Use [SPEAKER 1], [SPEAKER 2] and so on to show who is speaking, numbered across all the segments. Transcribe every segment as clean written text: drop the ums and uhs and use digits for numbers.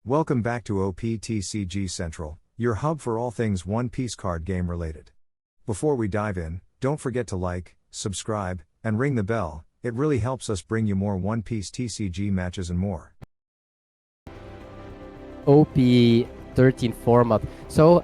[SPEAKER 1] Welcome back to OPTCG Central, your hub for all things One Piece card game related. Before we dive in, don't forget to like, subscribe, and ring the bell. It really helps us bring you more One Piece TCG matches and more.
[SPEAKER 2] OP 13 format. So,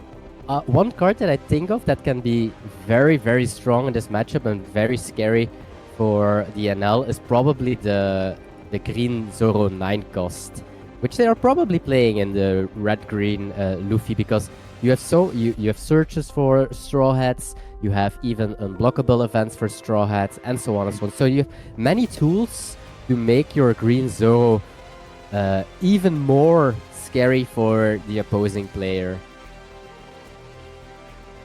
[SPEAKER 2] one card that I think of that can be very, very strong in this matchup and very scary for the Enel is probably the green Zoro 9 cost, which they are probably playing in the red-green Luffy, because you have searches for Straw Hats, you have even unblockable events for Straw Hats, and so on and so on. So you have many tools to make your green Zoro even more scary for the opposing player.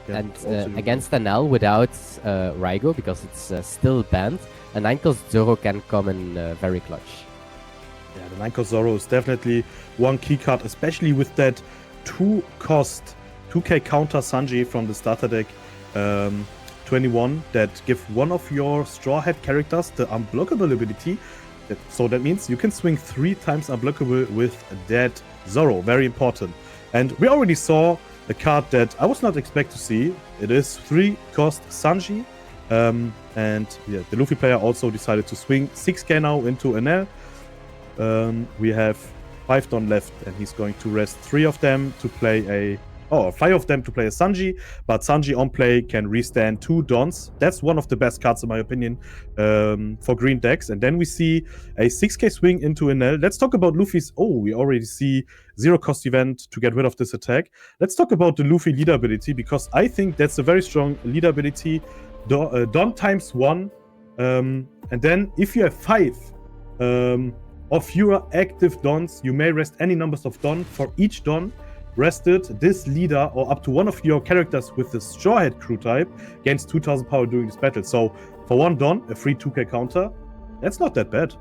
[SPEAKER 3] Yeah,
[SPEAKER 2] and against Enel without Raigo, because it's still banned, a 9-cost Zoro can come in very clutch.
[SPEAKER 3] Yeah, the 9-cost Zoro is definitely one key card, especially with that 2-cost 2k counter Sanji from the starter deck 21 that give one of your Straw Hat characters the unblockable ability. So that means you can swing 3 times unblockable with that Zoro. Very important. And we already saw a card that I was not expect to see. It is 3-cost Sanji. And yeah, the Luffy player also decided to swing 6k now into Enel. We have 5 Don left, and he's going to rest 3 of them to play 5 of them to play a Sanji, but Sanji on play can restand 2 Dons. That's one of the best cards in my opinion for green decks. And then we see a 6k swing into Enel. Let's talk about Luffy's. Oh, we already see 0-cost event to get rid of this attack. Let's talk about the Luffy leader ability, because I think that's a very strong leader ability. Don times 1, and then if you have 5 of your active Dons, you may rest any numbers of Don. For each Don rested, this leader or up to one of your characters with the Straw Hat crew type gains 2000 power during this battle. So for 1 Don, a free 2k counter, that's not that bad.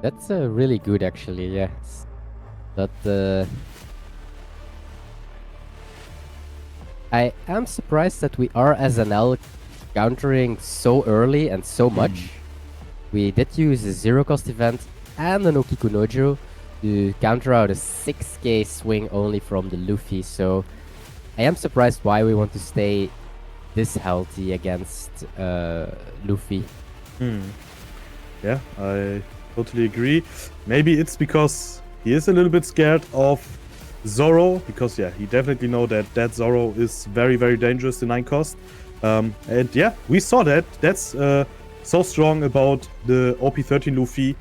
[SPEAKER 2] That's really good, actually, yes. But I am surprised that we are, as Enel, countering so early and so much. We did use a 0-cost event and an Okiku Nojo to counter out a 6k swing only from the Luffy, so I am surprised why we want to stay this healthy against Luffy.
[SPEAKER 3] Yeah, I totally agree. Maybe it's because he is a little bit scared of Zoro, because yeah, he definitely know that Zoro is very, very dangerous in 9-cost. And yeah, we saw that. That's so strong about the OP13 Luffy.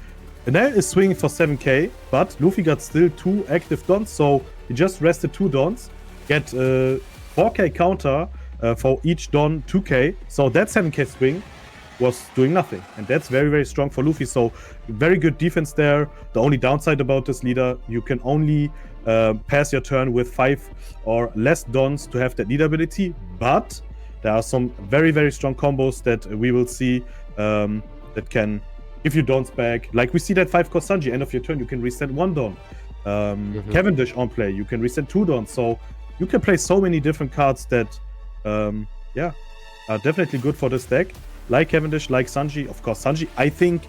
[SPEAKER 3] Enel is swinging for 7k, but Luffy got still 2 active Dons, so he just rested 2 Dons, get 4k counter for each Don 2k, so that 7k swing was doing nothing, and that's very, very strong for Luffy. So very good defense there. The only downside about this leader, you can only pass your turn with 5 or less Dons to have that leader ability, but there are some very, very strong combos that we will see that can give you Dons back. Like we see that 5-cost Sanji, end of your turn, you can reset 1 Don. Cavendish on play, you can reset 2 Dons. So you can play so many different cards that, yeah, are definitely good for this deck. Like Cavendish, like Sanji. Of course, Sanji, I think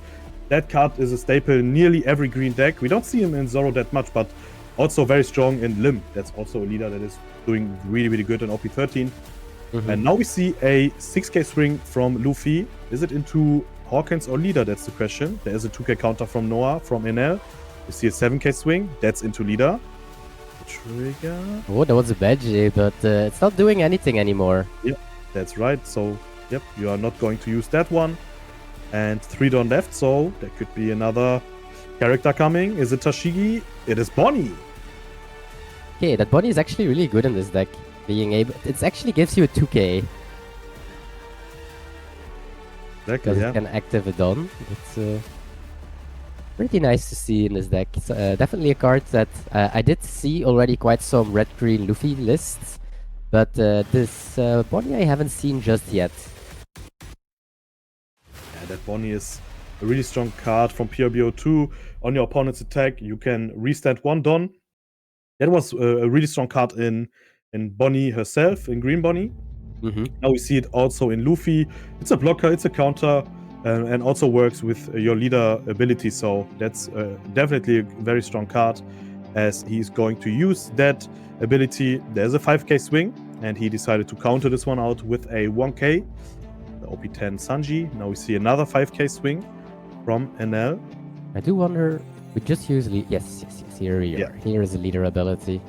[SPEAKER 3] that card is a staple in nearly every green deck. We don't see him in Zoro that much, but also very strong in Lim. That's also a leader that is doing really, really good in OP13. And now we see a 6k swing from Luffy. Is it into Hawkins or leader? That's the question. There is a 2k counter from Noah, from Enel. You see a 7k swing. That's into leader. Trigger.
[SPEAKER 2] Oh, that was a bad J, but it's not doing anything anymore.
[SPEAKER 3] Yep, that's right. So, yep, you are not going to use that one. And 3 Don left, so there could be another character coming. Is it Tashigi? It is Bonnie.
[SPEAKER 2] Okay, that Bonnie is actually really good in this deck. Being able, it actually gives you a 2k.
[SPEAKER 3] Exactly,
[SPEAKER 2] Because
[SPEAKER 3] yeah.
[SPEAKER 2] it can active a Don. It's pretty nice to see in this deck. It's definitely a card that I did see already quite some red-green Luffy lists, but this Bonnie I haven't seen just yet.
[SPEAKER 3] Yeah, that Bonnie is a really strong card from PRBO2. On your opponent's attack, you can restand 1 Don. That was a really strong card in Bonnie herself, in Green Bonnie. Now we see it also in Luffy. It's a blocker, it's a counter, and also works with your leader ability. So that's definitely a very strong card. as he's going to use that ability. There's a 5k swing, and he decided to counter this one out with a 1k, the OP10 Sanji. Now we see another 5k swing from Enel.
[SPEAKER 2] I do wonder, we just use yes, here is a leader ability.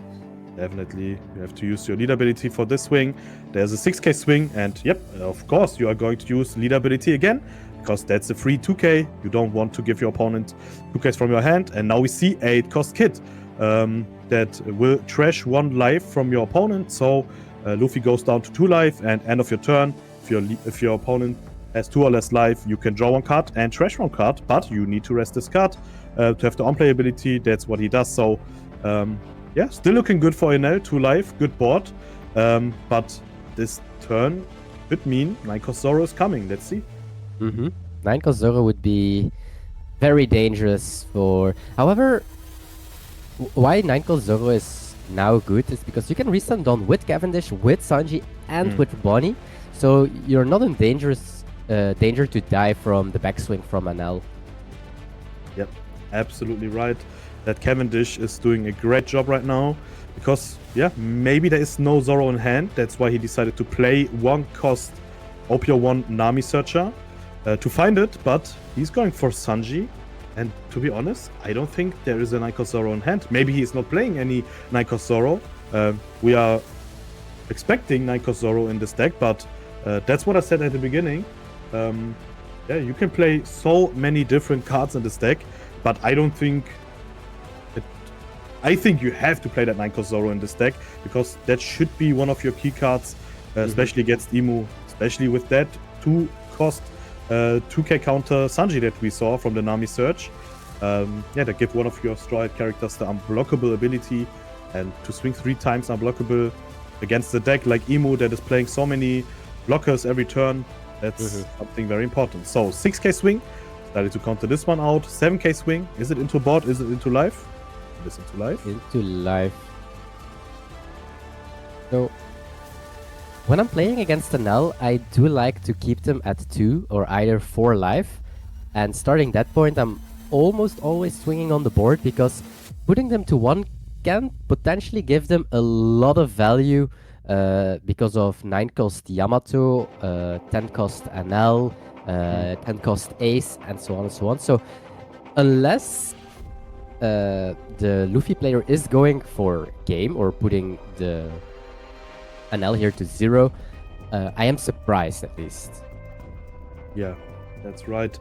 [SPEAKER 3] Definitely, you have to use your lead ability for this swing. There's a 6k swing, and yep, of course, you are going to use lead ability again, because that's a free 2k. You don't want to give your opponent 2ks from your hand. And now we see a 8-cost kit that will trash 1 life from your opponent. So Luffy goes down to 2 life, and end of your turn, if your opponent has 2 or less life, you can draw 1 card and trash 1 card, but you need to rest this card to have the on-play ability. That's what he does. So yeah, still looking good for Enel, 2 life, good board. But this turn could mean 9-cost Zoro is coming. Let's see.
[SPEAKER 2] 9-cost Zoro would be very dangerous for... However, why 9-cost Zoro is now good is because you can restand on with Cavendish, with Sanji, and with Bonnie. So you're not in danger to die from the backswing from Enel.
[SPEAKER 3] Yep, absolutely right. That Cavendish is doing a great job right now, because yeah, maybe there is no Zoro in hand. That's why he decided to play 1-cost OPO1 Nami Searcher to find it, but he's going for Sanji. And to be honest, I don't think there is a 9-cost Zoro in hand. Maybe he's not playing any 9-cost Zoro. We are expecting 9-cost Zoro in this deck, but that's what I said at the beginning. Yeah, you can play so many different cards in this deck, but I don't think... I think you have to play that 9-cost Zoro in this deck, because that should be one of your key cards, especially against Imu, especially with that 2-cost 2k counter Sanji that we saw from the Nami Search. Yeah, that give one of your Straw Hat characters the unblockable ability, and to swing 3 times unblockable against the deck like Imu that is playing so many blockers every turn, that's something very important. So 6k swing, started to counter this one out. 7k swing, is it into board, is it into life? It is into life.
[SPEAKER 2] Into life. So when I'm playing against Enel, I do like to keep them at 2 or either 4 life. And starting that point, I'm almost always swinging on the board, because putting them to 1 can potentially give them a lot of value because of 9-cost Yamato, 10-cost Enel, 10-cost Ace, and so on and so on. So unless the Luffy player is going for game or putting the Enel here to 0, I am surprised at least.
[SPEAKER 3] Yeah, that's right.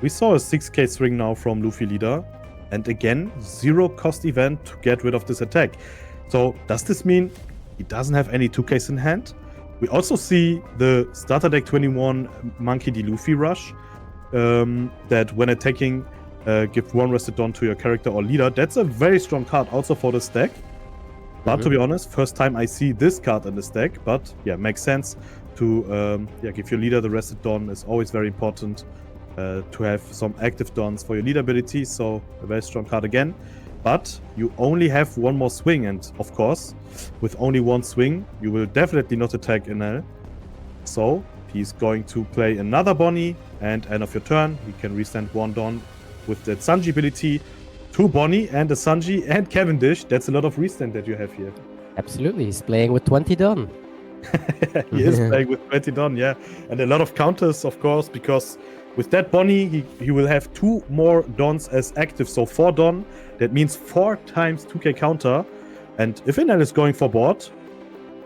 [SPEAKER 3] We saw a 6k swing now from Luffy leader, and again 0-cost event to get rid of this attack. So does this mean he doesn't have any 2ks in hand? We also see the starter deck 21 Monkey D. Luffy rush, that when attacking give 1 rested Dawn to your character or leader. That's a very strong card also for this deck. But to be honest, first time I see this card in this deck. But yeah, makes sense to give your leader the rested Dawn is always very important to have some active Dawns for your leader ability. So a very strong card again. But you only have 1 more swing, and of course, with only 1 swing, you will definitely not attack Enel. So he's going to play another Bonnie, and end of your turn, he can restand 1 Dawn with that Sanji ability, 2 Bonnie and a Sanji and Cavendish. That's a lot of restand that you have here.
[SPEAKER 2] Absolutely, he's playing with 20 Dawn.
[SPEAKER 3] He is playing with 20 Dawn, yeah. And a lot of counters, of course, because with that Bonnie, he will have 2 more Dawns as active, so 4 Dawn. That means 4 times 2k counter. And if Enel is going for board,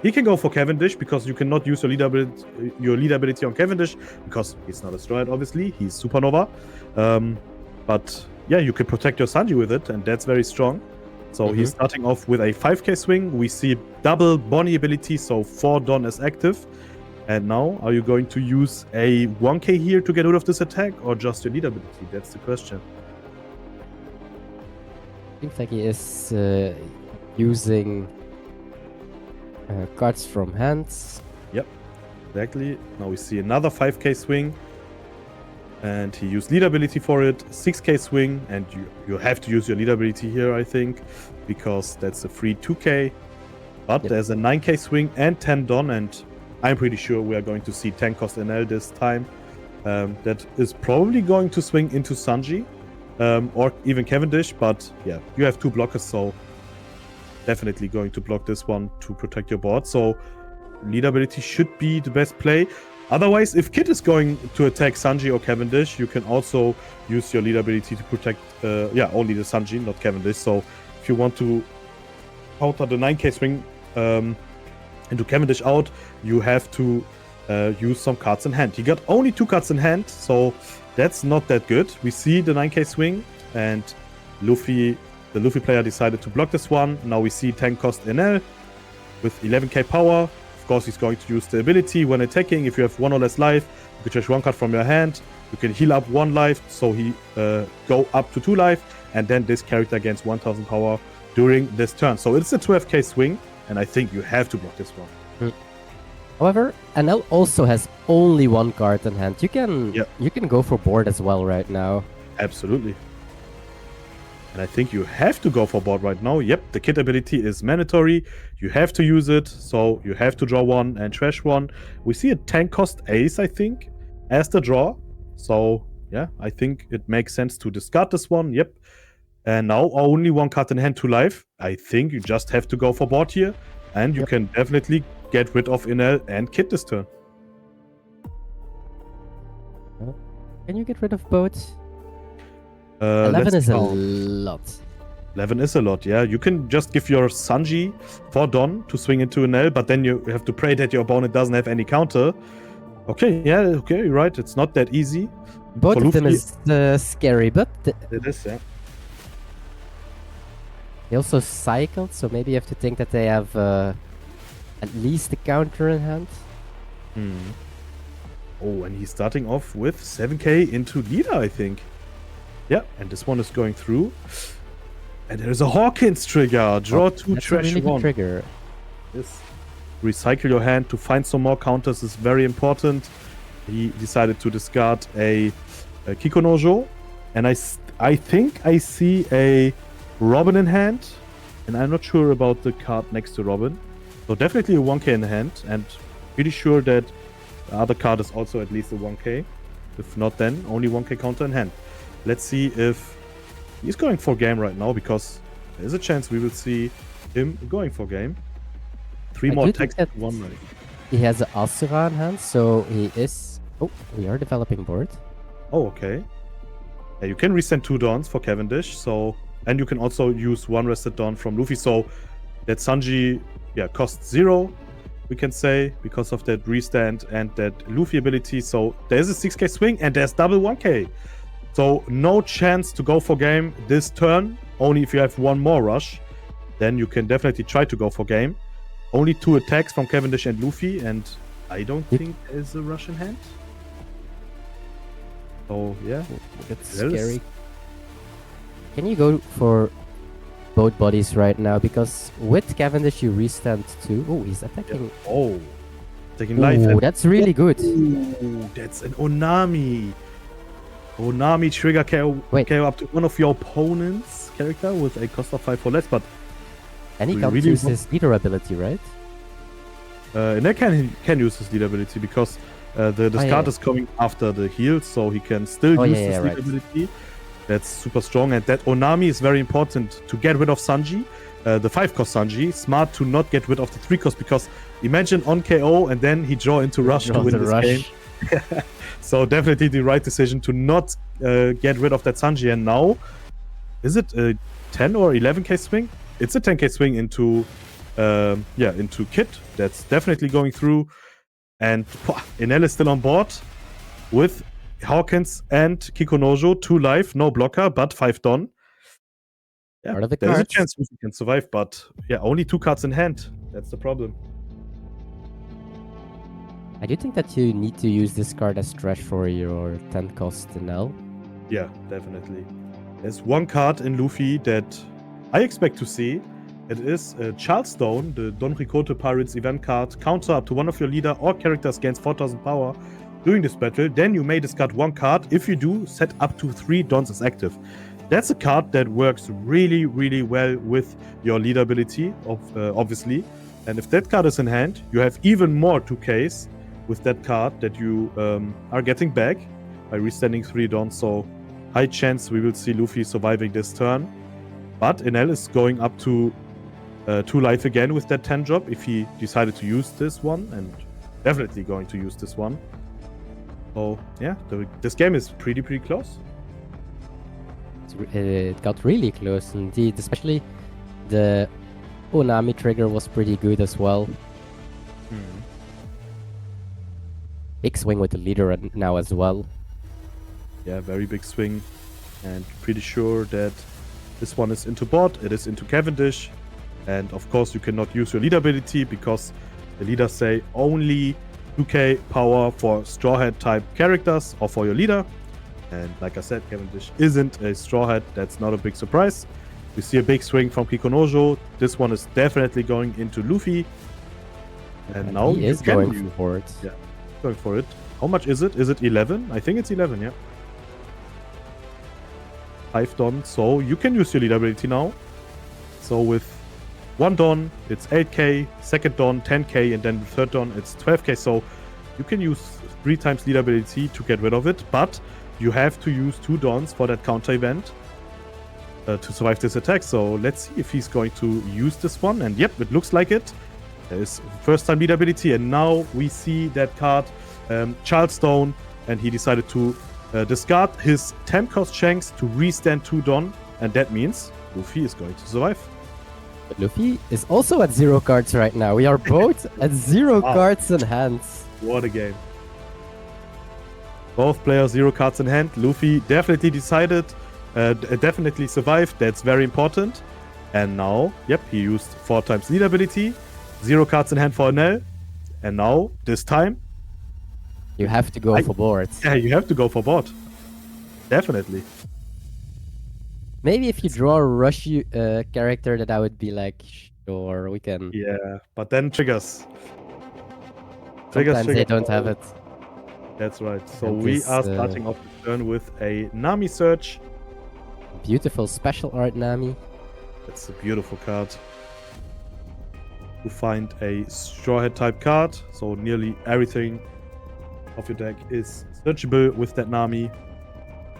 [SPEAKER 3] he can go for Cavendish, because you cannot use your lead ability on Cavendish, because he's not a Straw Hat, obviously. He's Supernova. But yeah, you can protect your Sanji with it, and that's very strong. So he's starting off with a 5k swing. We see double Bonnie ability, so 4 Dawn as active. And now, are you going to use a 1k here to get rid of this attack, or just your lead ability? That's the question.
[SPEAKER 2] Seems like he is using cards from hands.
[SPEAKER 3] Yep, exactly. Now we see another 5k swing. And he used lead ability for it, 6k swing, and you have to use your lead ability here, I think, because that's a free 2k. But there's a 9k swing and 10 Dawn, and I'm pretty sure we are going to see 10-cost Enel this time. That is probably going to swing into Sanji, or even Cavendish, but yeah, you have 2 blockers, so definitely going to block this one to protect your board. So lead ability should be the best play. Otherwise, if Kit is going to attack Sanji or Cavendish, you can also use your lead ability to protect, only the Sanji, not Cavendish. So if you want to counter the 9k swing into Cavendish out, you have to use some cards in hand. He got only 2 cards in hand, so that's not that good. We see the 9k swing, and the Luffy player decided to block this one. Now we see 10 cost Enel with 11k power. Of course, he's going to use the ability when attacking. If you have 1 or less life, you can trash 1 card from your hand. You can heal up 1 life, so he go up to 2 life, and then this character gains 1000 power during this turn. So it's a 12k swing, and I think you have to block this one.
[SPEAKER 2] However, Enel also has only 1 card in hand. You can go for board as well right now.
[SPEAKER 3] Absolutely. And I think you have to go for board right now. Yep, the Kit ability is mandatory. You have to use it, so you have to draw 1 and trash 1. We see a 10 cost ace, I think, as the draw. So yeah, I think it makes sense to discard this one. Yep. And now only 1 card in hand, 2 life. I think you just have to go for board here, and you can definitely get rid of Enel and Kit this turn.
[SPEAKER 2] Can you get rid of both? 11 is a lot.
[SPEAKER 3] 11 is a lot, yeah. You can just give your Sanji for Don to swing into Enel, but then you have to pray that your opponent doesn't have any counter. Okay, yeah, okay, you're right. It's not that easy.
[SPEAKER 2] Both of them is scary, but...
[SPEAKER 3] It is, yeah.
[SPEAKER 2] They also cycled, so maybe you have to think that they have at least a counter in hand.
[SPEAKER 3] Oh, and he's starting off with 7k into leader, I think. Yeah, and this one is going through. And there's a Hawkins trigger. Draw 2,
[SPEAKER 2] that's
[SPEAKER 3] trash
[SPEAKER 2] a really
[SPEAKER 3] 1.
[SPEAKER 2] good trigger.
[SPEAKER 3] Yes. Recycle your hand to find some more counters is very important. He decided to discard a Kikonojo. And I think I see a Robin in hand. And I'm not sure about the card next to Robin. So definitely a 1k in hand. And pretty sure that the other card is also at least a 1k. If not, then only 1k counter in hand. Let's see if he's going for game right now, because there's a chance we will see him going for game. 3 more attacks, 1 money.
[SPEAKER 2] He has an Asura in hand, so he is... Oh, we are developing board.
[SPEAKER 3] Oh, okay. Yeah, you can resend 2 Dawns for Cavendish, so... And you can also use 1 rested Dawn from Luffy, so that Sanji, costs 0, we can say, because of that restand and that Luffy ability. So there's a 6k swing, and there's double 1k. So no chance to go for game this turn. Only if you have 1 more rush, then you can definitely try to go for game. Only 2 attacks from Cavendish and Luffy, and I don't think there's a rush in hand. So yeah,
[SPEAKER 2] that's scary. Can you go for both bodies right now? Because with Cavendish you restand 2. Oh, he's attacking.
[SPEAKER 3] Yeah. Oh, taking life.
[SPEAKER 2] Oh, that's really good.
[SPEAKER 3] Oh, that's an Onami. Onami trigger KO up to one of your opponent's character with a cost of 5 or less, but...
[SPEAKER 2] And he can't use his leader ability, right?
[SPEAKER 3] And that can use his leader ability, because the discard is coming after the heal, so he can still use his leader ability. That's super strong, and that Onami is very important to get rid of Sanji. The 5 cost Sanji, smart to not get rid of the 3 cost, because imagine on KO and then he draw into rush to win this game. So definitely the right decision to not get rid of that Sanji. And now, is it a 10 or 11k swing? It's a 10k swing into Kit. That's definitely going through. And Enel is still on board with Hawkins and Kikonojo, 2 life, no blocker, but 5 Don. Yeah, there's a chance we can survive, but yeah, only 2 cards in hand. That's the problem.
[SPEAKER 2] I do think that you need to use this card as trash for your 10 cost Enel.
[SPEAKER 3] Yeah, definitely. There's 1 card in Luffy that I expect to see. It is Charleston, the Don Quixote Pirates event card. Counter up to one of your leader or characters gains 4000 power during this battle. Then you may discard 1 card. If you do, set up to 3 Dons as active. That's a card that works really, really well with your leader ability, obviously. And if that card is in hand, you have even more 2Ks with that card that you are getting back by restanding 3 Dons. So high chance we will see Luffy surviving this turn. But Enel is going up to 2 life again with that 10 drop if he decided to use this one, and definitely going to use this one. So yeah, this game is pretty close.
[SPEAKER 2] It got really close indeed, especially the Onami trigger was pretty good as well. Big swing with the leader now as well.
[SPEAKER 3] Yeah, very big swing, and pretty sure that this one is into bot, it is into Cavendish, and of course you cannot use your leader ability because the leaders say only 2k power for Straw Hat type characters or for your leader. And like I said, Cavendish isn't a Straw Hat, that's not a big surprise. We see a big swing from Kikonojo. This one is definitely going into Luffy. And now
[SPEAKER 2] he is going for it.
[SPEAKER 3] Yeah, going for it. How much is it? Is it 11? I think it's 11, yeah. 5 Don, so you can use your leader ability now. So with 1 Don, it's 8k, second Don, 10k, and then the third Don, it's 12k. So you can use 3 times leader ability to get rid of it, but you have to use 2 Dons for that counter event to survive this attack. So let's see if he's going to use this one. And yep, it looks like it. There is first time leader ability, and now we see that card, Charleston, and he decided to discard his 10 cost Shanks to restand 2 Don, and that means Luffy is going to survive.
[SPEAKER 2] But Luffy is also at 0 cards right now. We are both at 0 cards in hand.
[SPEAKER 3] What a game. Both players 0 cards in hand. Luffy definitely decided, definitely survived. That's very important. And now, yep, he used 4 times leader ability. 0 cards in hand for Enel. And now, this time,
[SPEAKER 2] you have to go for board.
[SPEAKER 3] Yeah, you have to go for board. Definitely.
[SPEAKER 2] Maybe if you draw a rush character, that I would be like, sure, we can.
[SPEAKER 3] Yeah, but then triggers.
[SPEAKER 2] Sometimes they don't have it.
[SPEAKER 3] That's right. So we are starting off the turn with a Nami search.
[SPEAKER 2] Beautiful special art Nami.
[SPEAKER 3] That's a beautiful card. You find a Straw Hat type card, so nearly everything of your deck is searchable with that Nami.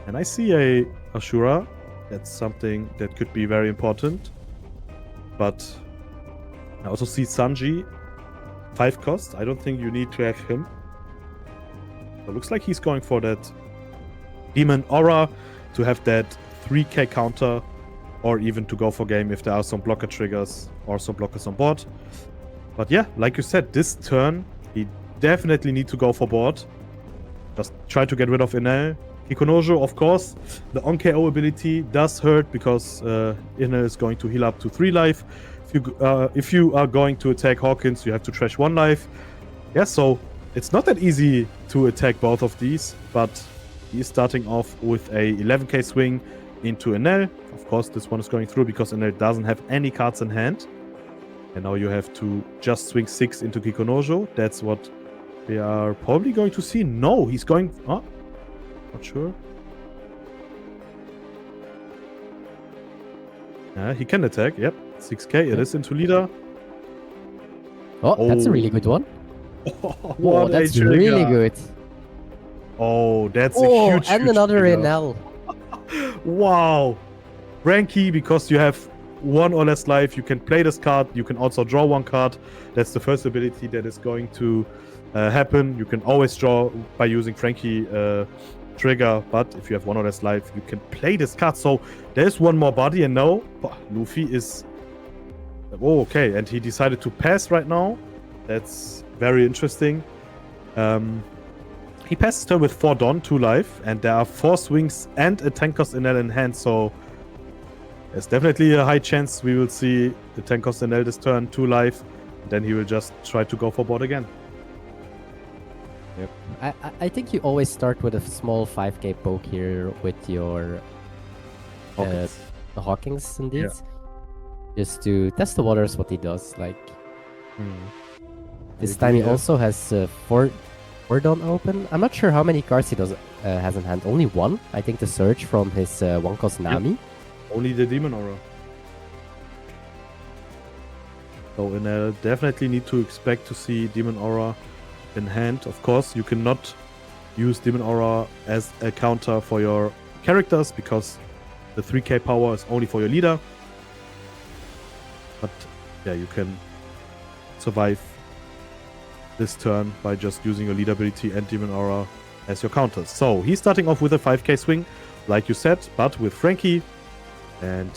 [SPEAKER 3] And I see a Ashura. That's something that could be very important. But I also see Sanji. 5 cost. I don't think you need to have him. It looks like he's going for that Demon Aura to have that 3k counter, or even to go for game if there are some blocker triggers or some blockers on board. But yeah, like you said, this turn he definitely need to go for board. Just try to get rid of Enel. Ikonojo, of course, the on-KO ability does hurt because Enel is going to heal up to 3 life. If you are going to attack Hawkins, you have to trash 1 life. Yeah, so it's not that easy to attack both of these, but he's starting off with a 11k swing into Enel. Of course, this one is going through because Enel doesn't have any cards in hand. And now you have to just swing 6 into Kikonojo. That's what we are probably going to see. No, he's going... Huh? Not sure. He can attack, yep. 6k, it is into leader.
[SPEAKER 2] Oh, that's a really good one.
[SPEAKER 3] Oh,
[SPEAKER 2] that's really good.
[SPEAKER 3] Oh, that's a huge,
[SPEAKER 2] and
[SPEAKER 3] huge
[SPEAKER 2] another
[SPEAKER 3] trigger.
[SPEAKER 2] Enel.
[SPEAKER 3] Wow. Ranky, because you have 1 or less life, you can play this card. You can also draw 1 card. That's the first ability that is going to happen. You can always draw by using Frankie trigger, but if you have 1 or less life, you can play this card. So there's 1 more body, and now Luffy is... Oh, okay, and he decided to pass right now. That's very interesting. He passes turn with 4 Dawn, 2 life, and there are 4 swings and a 10 cost Enel in hand, so there's definitely a high chance we will see the 10 cost Enel this turn, 2 life, and then he will just try to go for board again.
[SPEAKER 2] Yep. I think you always start with a small 5k poke here with your Hawkins indeed. Yeah. Just to test the waters what he does. Like this time he also has 4 Dawn open. I'm not sure how many cards he has in hand. Only 1. I think the search from his 1 cost Nami.
[SPEAKER 3] Yep. Only the Demon Aura. So Enel definitely need to expect to see Demon Aura in hand. Of course, you cannot use Demon Aura as a counter for your characters because the 3k power is only for your leader. But yeah, you can survive this turn by just using your lead ability and Demon Aura as your counters. So he's starting off with a 5k swing, like you said, but with Frankie, and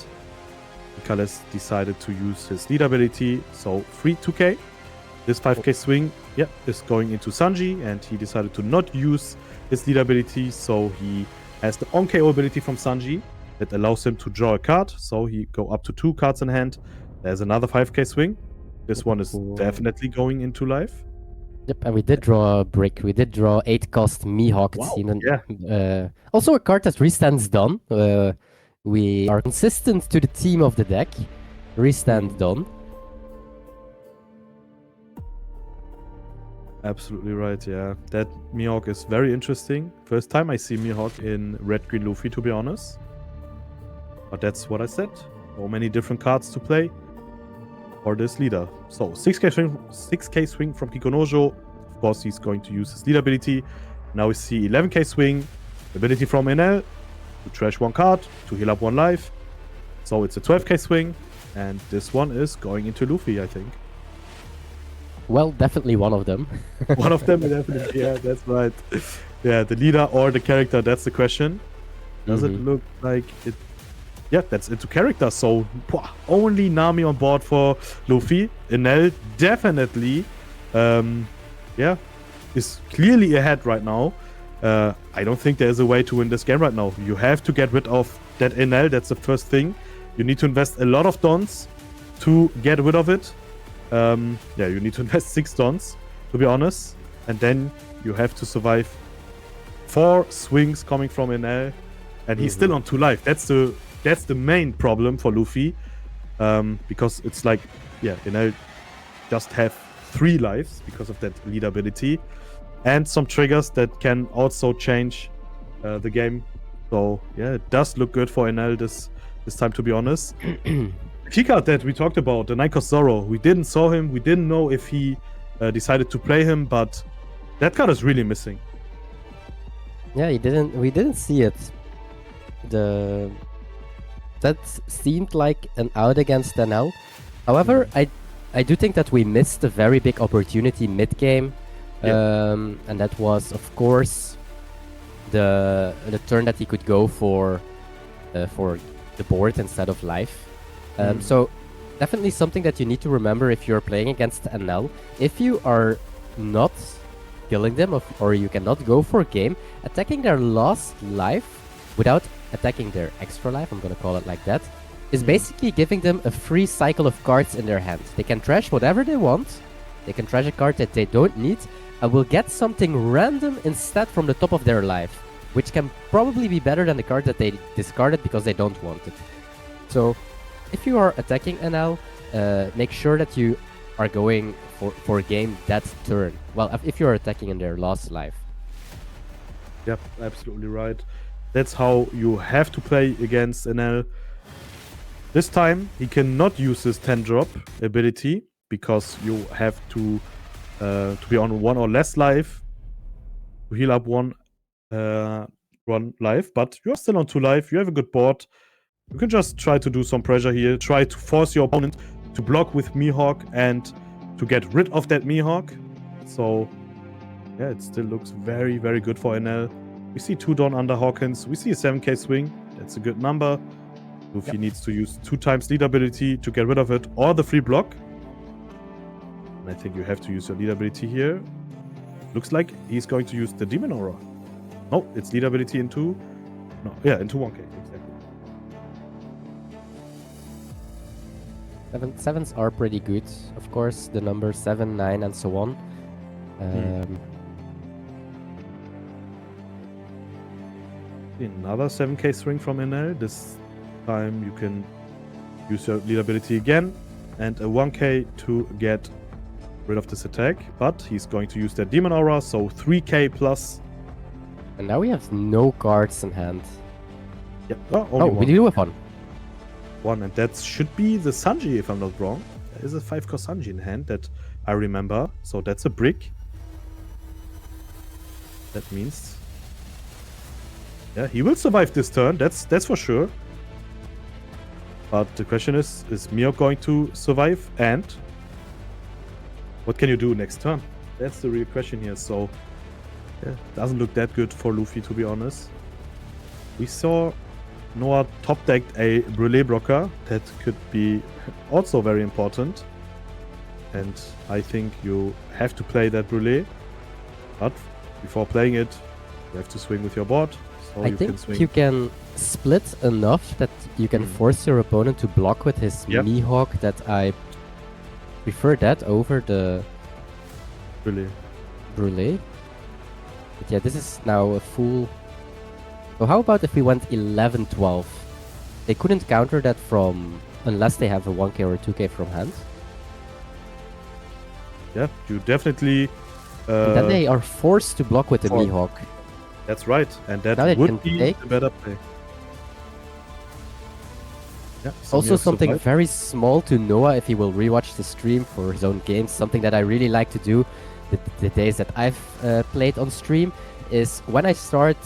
[SPEAKER 3] Ikalez decided to use his lead ability, so free 2k. This 5k swing, yeah, is going into Sanji, and he decided to not use his lead ability, so he has the on-KO ability from Sanji that allows him to draw a card, so he go up to 2 cards in hand. There's another 5k swing. This one is definitely going into life.
[SPEAKER 2] Yep, and we did draw a brick. We did draw 8-cost Mihawk.
[SPEAKER 3] Wow, yeah.
[SPEAKER 2] Also a card that restands done. We are consistent to the theme of the deck. Restand done.
[SPEAKER 3] Absolutely right, yeah. That Mihawk is very interesting. First time I see Mihawk in Red-Green Luffy, to be honest. But that's what I said. So many different cards to play for this leader. So 6k swing from Kikonojo. Of course, he's going to use his lead ability. Now we see 11k swing. Ability from Enel to trash 1 card, to heal up 1 life. So it's a 12k swing. And this one is going into Luffy, I think.
[SPEAKER 2] Well, definitely one of them.
[SPEAKER 3] One of them, definitely. Yeah, that's right. Yeah, the leader or the character, that's the question. Does it look like it? Yeah, that's into character. So, only Nami on board for Luffy. Enel definitely, yeah, is clearly ahead right now. I don't think there's a way to win this game right now. You have to get rid of that Enel. That's the first thing. You need to invest a lot of dons to get rid of it. Yeah, you need to invest 6 dons, to be honest. And then you have to survive 4 swings coming from Enel. And he's still on 2 life. That's the main problem for Luffy. Because it's like, yeah, Enel just have 3 lives because of that lead ability. And some triggers that can also change the game. So, yeah, it does look good for Enel this time, to be honest. Key card that we talked about, the 9-cost Zoro. We didn't saw him. We didn't know if he decided to play him, but that card is really missing.
[SPEAKER 2] Yeah, we didn't see it. That seemed like an out against Enel. However, I do think that we missed a very big opportunity mid-game. And that was, of course, the turn that he could go for the board instead of life. So definitely something that you need to remember if you're playing against Enel. If you are not killing them or you cannot go for a game, attacking their last life without attacking their extra life, I'm gonna call it like that, is basically giving them a free cycle of cards in their hand. They can trash whatever they want, they can trash a card that they don't need, and will get something random instead from the top of their life, which can probably be better than the card that they discarded because they don't want it. So if you are attacking Enel, make sure that you are going for a game that turn. Well, if you're attacking in their last life.
[SPEAKER 3] Yep, absolutely right. That's how you have to play against Enel. This time, he cannot use his 10-drop ability because you have to be on 1 or less life to heal up 1 life. But you're still on 2 life. You have a good board. You can just try to do some pressure here. Try to force your opponent to block with Mihawk and to get rid of that Mihawk. So, yeah, it still looks very, very good for Enel. We see 2 Dawn under Hawkins. We see a 7k swing. That's a good number. Luffy needs to use 2 times lead ability to get rid of it, or the free block. And I think you have to use your lead ability here. Looks like he's going to use the Demon Aura. No, it's lead ability into... No, yeah, into 1k.
[SPEAKER 2] Sevens are pretty good, of course. The number 7, 9, and so on.
[SPEAKER 3] Another 7k swing from Enel. This time you can use your lead ability again, and a 1k to get rid of this attack. But he's going to use that Demon Aura, so 3k plus.
[SPEAKER 2] And now we have no cards in hand.
[SPEAKER 3] Yep. Oh,
[SPEAKER 2] we do have one.
[SPEAKER 3] And that should be the Sanji, if I'm not wrong. There is a 5-cost Sanji in hand that I remember. So that's a brick. That means... yeah, he will survive this turn. That's for sure. But the question is Mihawk going to survive? And what can you do next turn? That's the real question here. So, yeah, doesn't look that good for Luffy, to be honest. We saw Noah top decked a Brûlé blocker. That could be also very important. And I think you have to play that Brûlé. But before playing it, you have to swing with your board. So
[SPEAKER 2] I think you can split enough that you can force your opponent to block with his Mihawk, that I prefer that over the Brûlé. But yeah, this is now a full... So how about if we went 11-12? They couldn't counter that from... unless they have a 1k or a 2k from hand.
[SPEAKER 3] Yeah, you definitely...
[SPEAKER 2] and then they are forced to block with the Mihawk.
[SPEAKER 3] That's right, and that would be a better play. Yeah,
[SPEAKER 2] also something very small to Noah if he will rewatch the stream for his own games. Something that I really like to do the days that I've played on stream is when I start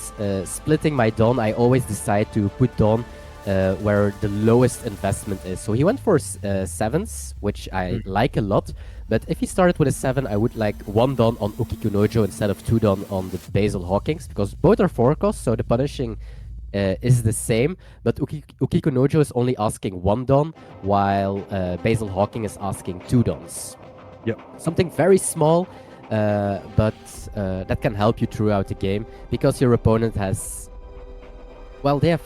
[SPEAKER 2] splitting my Dawn, I always decide to put Dawn where the lowest investment is. So he went for 7s, which I like a lot. But if he started with a 7, I would like 1 Dawn on Ukikunojo instead of 2 Dawn on the Basil Hawkins, because both are 4 costs, so the punishing is the same. But Ukikunojo is only asking 1 Dawn, while Basil Hawking is asking 2 Dawns.
[SPEAKER 3] Yeah.
[SPEAKER 2] Something very small, but that can help you throughout the game, because your opponent has... Well, they have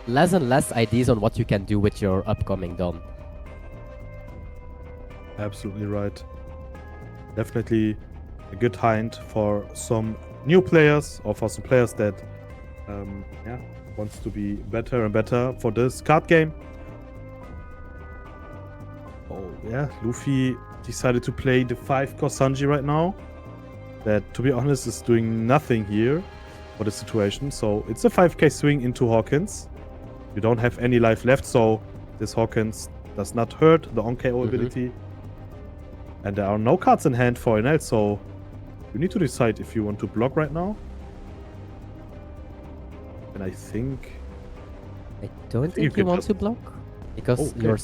[SPEAKER 2] less and less ideas on what you can do with your upcoming Dawn.
[SPEAKER 3] Absolutely right. Definitely a good hint for some new players, or for some players that wants to be better and better for this card game. Oh yeah, Luffy decided to play the 5-cost Sanji right now. That, to be honest, is doing nothing here for the situation. So it's a 5k swing into Hawkins. You don't have any life left, so this Hawkins does not hurt the on-KO ability. And there are no cards in hand for Enel, so you need to decide if you want to block right now. And I think...
[SPEAKER 2] I don't think you want to block, because you're...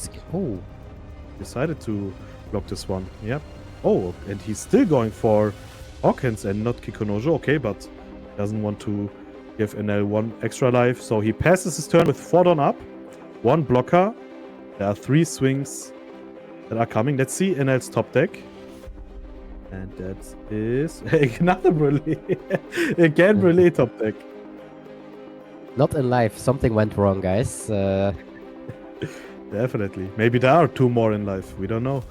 [SPEAKER 3] Decided to block this one, yep. Oh, and he's still going for Hawkins and not Kikunojo, okay, but doesn't want to give Enel 1 extra life, so he passes his turn with 4 Dawn up, 1 blocker. There are 3 swings that are coming. Let's see Enel's top deck. And that is another Brûlé. Again, Brûlé top deck.
[SPEAKER 2] Not in life. Something went wrong, guys.
[SPEAKER 3] Definitely. Maybe there are 2 more in life. We don't know.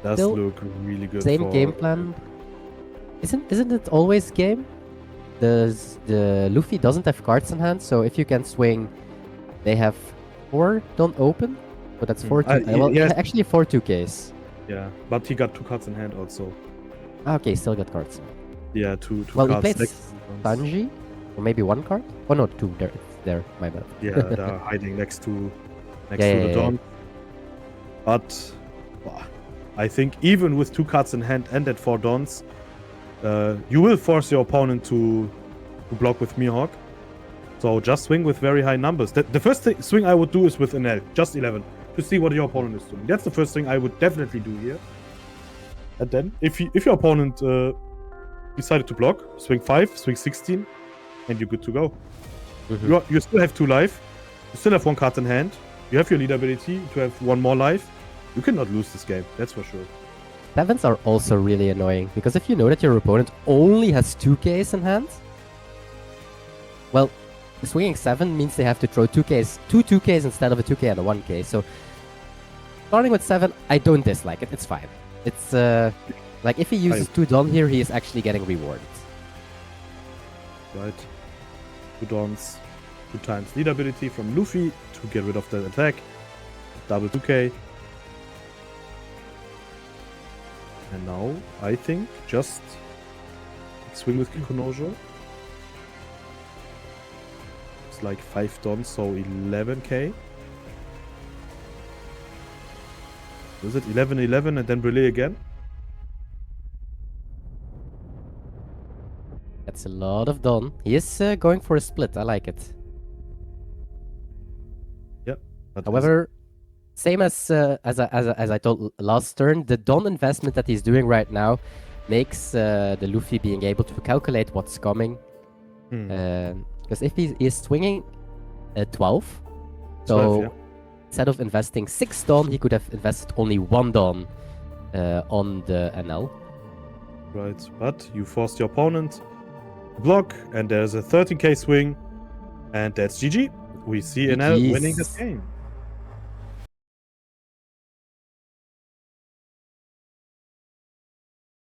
[SPEAKER 3] Does
[SPEAKER 2] Still,
[SPEAKER 3] look really good.
[SPEAKER 2] Same game plan. Isn't it always game? The Luffy doesn't have cards in hand, so if you can swing, they have 4 don't open. So that's 4 well, yes. Actually 4 2Ks.
[SPEAKER 3] Yeah, but he got 2 cards in hand also.
[SPEAKER 2] Okay, still got cards.
[SPEAKER 3] Yeah, two
[SPEAKER 2] well,
[SPEAKER 3] cards.
[SPEAKER 2] He played Sanji, or maybe 1 card. Oh no, 2. There, my bad.
[SPEAKER 3] Yeah, they're hiding next to the Dawn. But I think even with 2 cards in hand and at 4 Dawns, you will force your opponent to block with Mihawk. So just swing with very high numbers. The first swing I would do is with Enel, just 11, to see what your opponent is doing. That's the first thing I would definitely do here. And then, if your opponent decided to block, swing 5, swing 16, and you're good to go. You still have 2 life, you still have 1 card in hand, you have your lead ability to have 1 more life. You cannot lose this game, that's for sure.
[SPEAKER 2] 7s are also really annoying, because if you know that your opponent only has 2Ks in hand, well, swinging 7 means they have to throw 2 2Ks instead of a 2K and a 1K. So starting with 7, I don't dislike it. It's fine. It's like if he uses 2 Dawn here, he is actually getting rewarded.
[SPEAKER 3] Right. 2 Dawns, 2 times lead ability from Luffy to get rid of the attack. Double 2K. And now, I think, just swing with Kikunojo. It's like 5 Dawns, so 11k. Is it 11-11 and then Brûlé again?
[SPEAKER 2] It's a lot of Dawn. He is going for a split. I like it.
[SPEAKER 3] But
[SPEAKER 2] However, same as I told last turn, the Dawn investment that he's doing right now makes the Luffy being able to calculate what's coming. Because if he is swinging 12, so
[SPEAKER 3] 12, yeah.
[SPEAKER 2] instead of investing 6 Dawn, he could have invested only 1 Dawn on the Enel.
[SPEAKER 3] Right, but you forced your opponent to block, and there's a 13k swing, and that's GG. We see Enel winning this game.